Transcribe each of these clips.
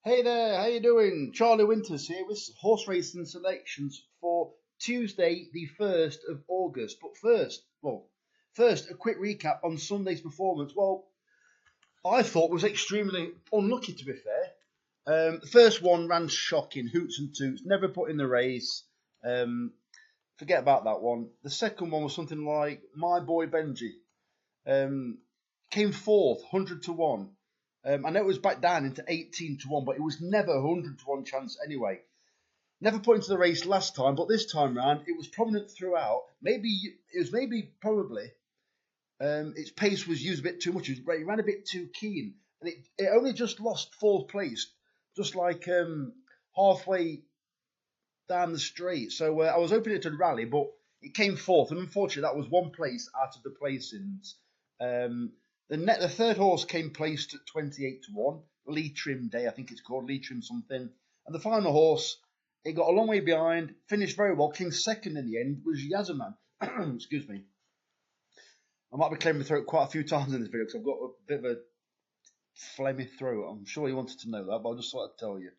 Hey there, how you doing? Charlie Winters here with horse racing selections for Tuesday, the 1st of August. But first, a quick recap on Sunday's performance. Well, I thought was extremely unlucky, to be fair. The first one ran shocking, hoots and toots, never put in the race. Forget about that one. The second one was something like My Boy Benji. Um, Came fourth, 100 to 1. I know it was back down into 18 to 1, but it was never a 100 to 1 chance anyway. Never put into the race last time, but this time round it was prominent throughout. Probably its pace was used a bit too much. It ran a bit too keen, and it only just lost fourth place, just like halfway down the straight. So I was hoping it would rally, but it came fourth, and unfortunately that was one place out of the placings. The third horse came placed at 28 to 1, Lee Trim Day, I think it's called, Lee Trim something. And the final horse, it got a long way behind, finished very well, came second in the end, was Yazaman. Excuse me. I might be clearing my throat quite a few times in this video because I've got a bit of a phlegmy throat. I'm sure you wanted to know that, but I just thought I'd tell you.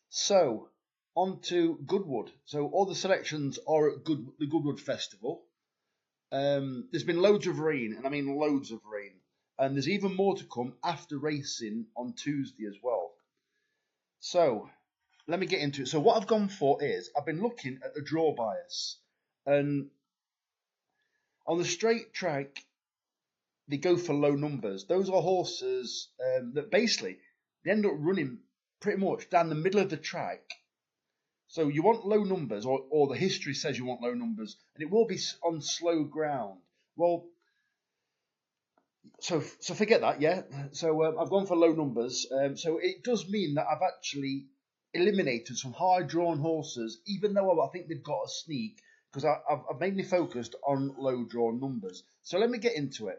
So, on to Goodwood. So, all the selections are at the Goodwood Festival. There's been loads of rain, and I mean loads of rain. And there's even more to come after racing on Tuesday as well. So, let me get into it. So, what I've gone for is, I've been looking at the draw bias. And on the straight track, they go for low numbers. Those are horses that basically, they end up running pretty much down the middle of the track. So you want low numbers, or the history says you want low numbers, and it will be on slow ground. Well, so forget that, yeah. So I've gone for low numbers. So it does mean that I've actually eliminated some high drawn horses, even though I think they've got a sneak, because I've mainly focused on low drawn numbers. So let me get into it.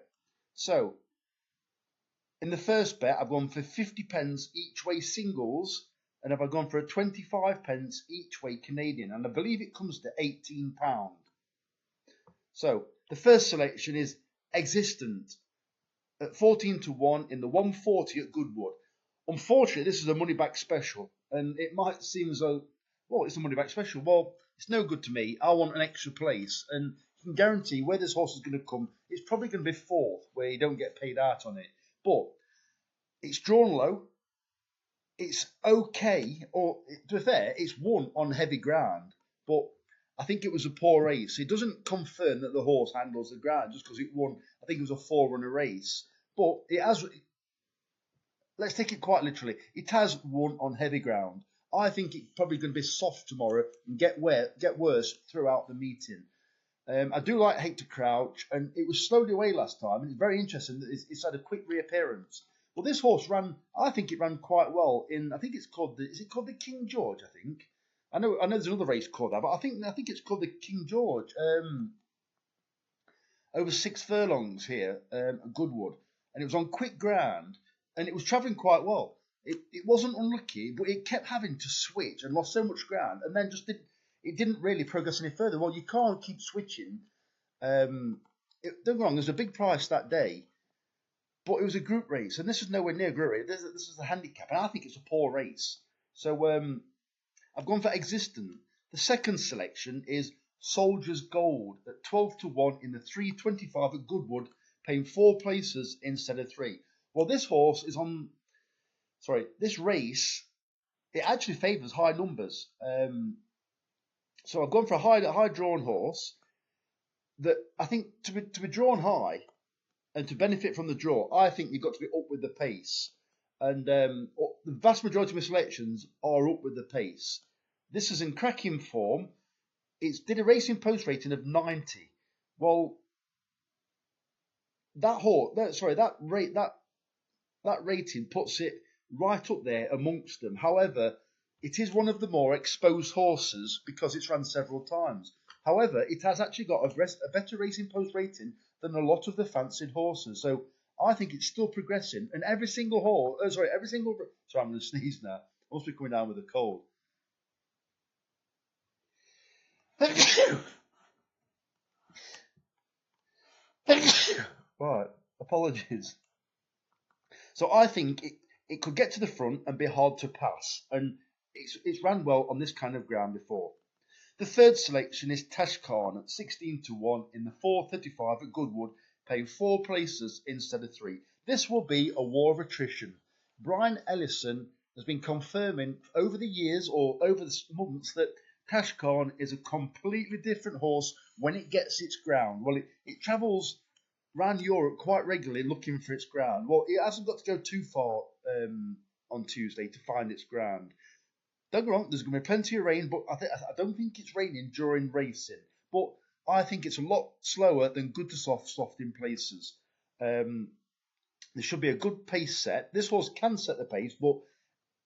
So in the first bet, I've gone for 50 pence each way singles, and I've gone for a 25 pence each way Canadian, and I believe it comes to £18. So the first selection is Existent at 14 to 1 in the 140 at Goodwood. Unfortunately, this is a money back special, and it might seem as though, well, it's a money back special. Well, it's no good to me. I want an extra place, and you can guarantee where this horse is going to come, it's probably going to be fourth, where you don't get paid out on it. But it's drawn low. It's okay, or to be fair, it's won on heavy ground, but I think it was a poor race. It doesn't confirm that the horse handles the ground just because it won. I think it was a four-runner race, but it has. Let's take it quite literally. It has won on heavy ground. I think it's probably going to be soft tomorrow and get worse throughout the meeting. I do like Hate to Crouch, and it was slowed away last time, and it's very interesting that it's had a quick reappearance. Well, this horse ran. I think it ran quite well in. I think it's called the. Is it called the King George? I think. I know. There's another race called that, but I think it's called the King George. Over 6 furlongs here, at Goodwood, and it was on quick ground, and it was travelling quite well. It wasn't unlucky, but it kept having to switch and lost so much ground, and then it didn't really progress any further. Well, you can't keep switching. Don't get me wrong. There's a big price that day. But it was a group race, and this is nowhere near a group race. This is a handicap, and I think it's a poor race. So I've gone for Existent. The second selection is Soldier's Gold at 12 to 1 in the 325 at Goodwood, paying 4 places instead of 3. Well, this horse is on. Sorry, this race, it actually favours high numbers. So I've gone for a high drawn horse that I think to be drawn high. And to benefit from the draw, I think you've got to be up with the pace. And the vast majority of my selections are up with the pace. This is in cracking form. It did a racing post rating of 90. Well, that rating puts it right up there amongst them. However, it is one of the more exposed horses because it's run several times. However, it has actually got a better racing post rating than a lot of the fancied horses. So I think it's still progressing. And every single horse, sorry, I'm going to sneeze now. I must be coming down with a cold. Right, apologies. So I think it could get to the front and be hard to pass, and it's ran well on this kind of ground before. The third selection is Tashkhan at 16-1 in the 4:35 at Goodwood, paying 4 places instead of 3. This will be a war of attrition. Brian Ellison has been confirming over the years or over the months that Tashkhan is a completely different horse when it gets its ground. Well, it travels around Europe quite regularly looking for its ground. Well, it hasn't got to go too far on Tuesday to find its ground. Don't get me wrong, there's going to be plenty of rain, but I don't think it's raining during racing. But I think it's a lot slower than good to soft in places. There should be a good pace set. This horse can set the pace, but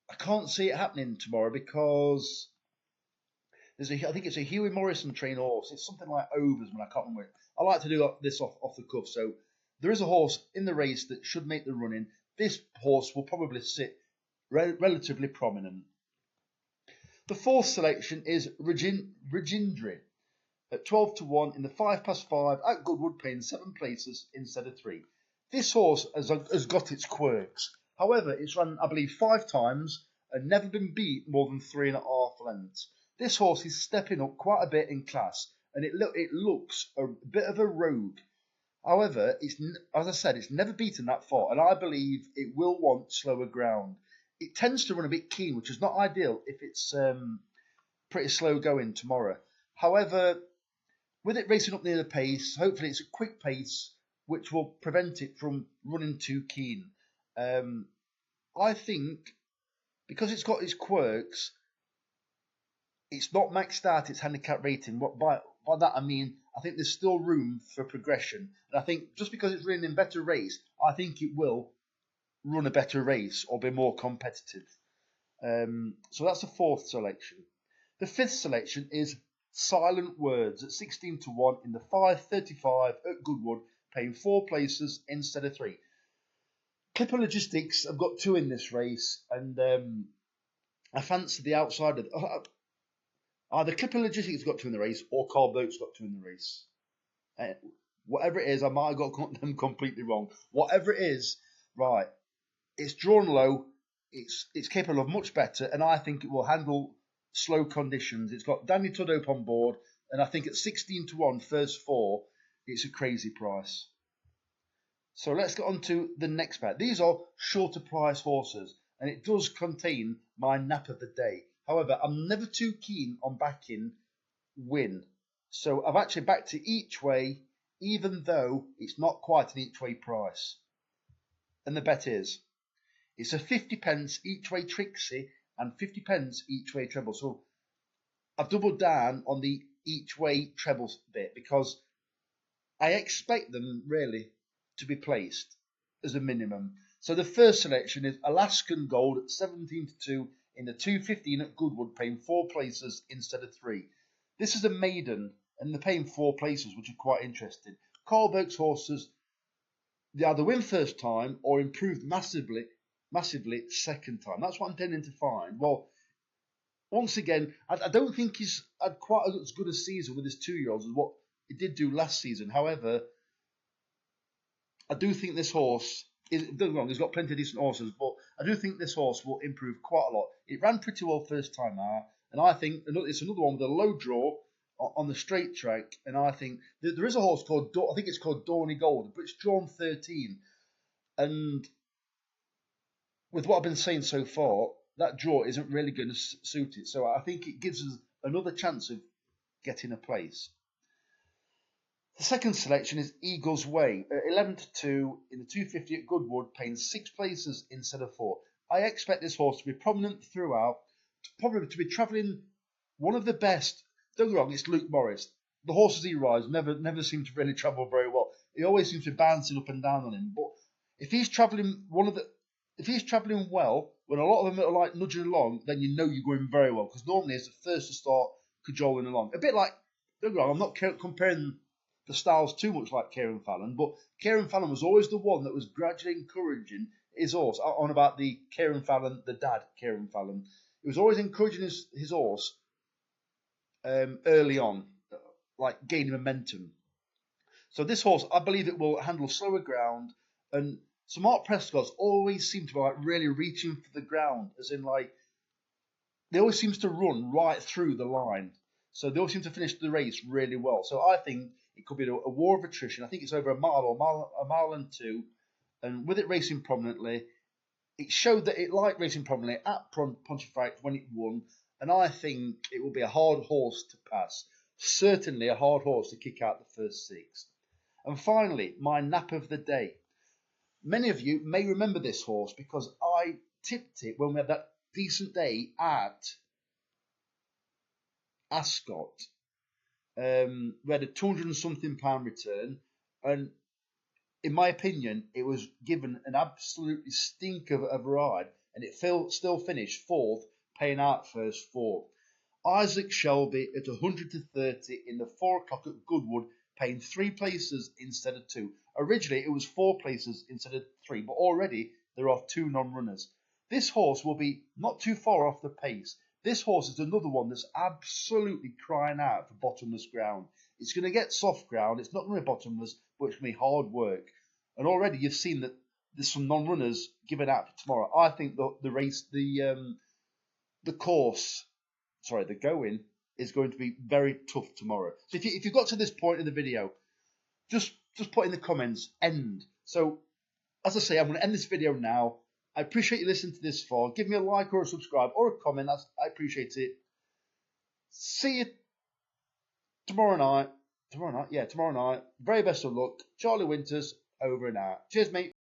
I can't see it happening tomorrow because I think it's a Huey Morrison trained horse. It's something like Oversman. I can't remember. I like to do this off the cuff. So there is a horse in the race that should make the running. This horse will probably sit relatively prominent. The fourth selection is Regindri at 12-1 in the 5:5 at Goodwood, paying 7 places instead of 3. This horse has got its quirks. However, it's run, I believe, 5 times and never been beat more than 3.5 lengths. This horse is stepping up quite a bit in class, and it looks a bit of a rogue. However, as I said, it's never beaten that far, and I believe it will want slower ground. It tends to run a bit keen, which is not ideal if it's pretty slow going tomorrow. However, with it racing up near the pace, hopefully it's a quick pace, which will prevent it from running too keen. I think because it's got its quirks, it's not maxed out its handicap rating. By that I mean I think there's still room for progression. And I think just because it's running in better race, I think it will run a better race or be more competitive. So that's the fourth selection. The fifth selection is Silent Words at 16-1 in the 5:35 at Goodwood, paying 4 places instead of 3. Clipper Logistics have got 2 in this race, and I fancy the outside of either Clipper Logistics got 2 in the race or Carl Boats got 2 in the race. Whatever it is, I might have got them completely wrong. Whatever it is, right, it's drawn low, it's capable of much better, and I think it will handle slow conditions. It's got Danny Tudhope on board, and I think at 16-1 first 4, it's a crazy price. So let's get on to the next bet. These are shorter price horses, and it does contain my nap of the day. However, I'm never too keen on backing win. So I've actually backed it each way, even though it's not quite an each way price. And the bet is, it's a 50p each way Trixie and 50p each way treble. So I've doubled down on the each way treble bit because I expect them really to be placed as a minimum. So the first selection is Alaskan Gold at 17-2 in the 2:15 at Goodwood, paying 4 places instead of 3. This is a maiden, and they're paying 4 places, which are quite interesting. Carl Boaks horses, they either win first time or improved massively second time. That's what I'm tending to find. Well, once again, I don't think he's had quite as good a season with his 2-year-olds as what he did do last season. However, I do think this horse is, don't get me wrong, he's got plenty of decent horses, but I do think this horse will improve quite a lot. It ran pretty well first time out, and I think it's another one with a low draw on the straight track, and I think there is a horse called, I think it's called Dawny Gold, but it's drawn 13, and with what I've been saying so far, that draw isn't really going to suit it, so I think it gives us another chance of getting a place. The second selection is Eagle's Way at 11-2 in the 2:50 at Goodwood, paying 6 places instead of 4. I expect this horse to be prominent throughout, probably to be travelling one of the best. Don't get me wrong, it's Luke Morris. The horses he rides never seem to really travel very well. He always seems to be bouncing up and down on him. But if he's travelling well, when a lot of them are like nudging along, then you know you're going very well, because normally it's the first to start cajoling along. A bit like, don't get me wrong, I'm not comparing the styles too much like Kieran Fallon, but Kieran Fallon was always the one that was gradually encouraging his horse. On about the Kieran Fallon, the dad Kieran Fallon. He was always encouraging his horse early on, like gaining momentum. So this horse, I believe it will handle slower ground, and So Mark Prescott's always seem to be like really reaching for the ground, as in like they always seems to run right through the line. So they always seem to finish the race really well. So I think it could be a war of attrition. I think it's over a mile and two, and with it racing prominently, it showed that it liked racing prominently at Pontefract when it won, and I think it will be a hard horse to pass. Certainly a hard horse to kick out the first six. And finally, my nap of the day. Many of you may remember this horse because I tipped it when we had that decent day at Ascot. We had a 200 and something pound return, and in my opinion, it was given an absolutely stink of a ride, and it still finished fourth, paying out first four. Isaac Shelby at 100-30 in the 4 o'clock at Goodwood, paying 3 places instead of 2. Originally, it was 4 places instead of 3, but already there are 2 non-runners. This horse will be not too far off the pace. This horse is another one that's absolutely crying out for bottomless ground. It's going to get soft ground. It's not going to be bottomless, but it's going to be hard work. And already you've seen that there's some non-runners given out for tomorrow. I think the race, the course, sorry, the going is going to be very tough tomorrow. So if you got to this point in the video, just put in the comments end. So as I say, I'm going to end this video now. I appreciate you listening to this far. Give me a like or a subscribe or a comment. I appreciate it. See you tomorrow night. Tomorrow night? Yeah, tomorrow night. Very best of luck. Charlie Winters, over and out. Cheers, mate.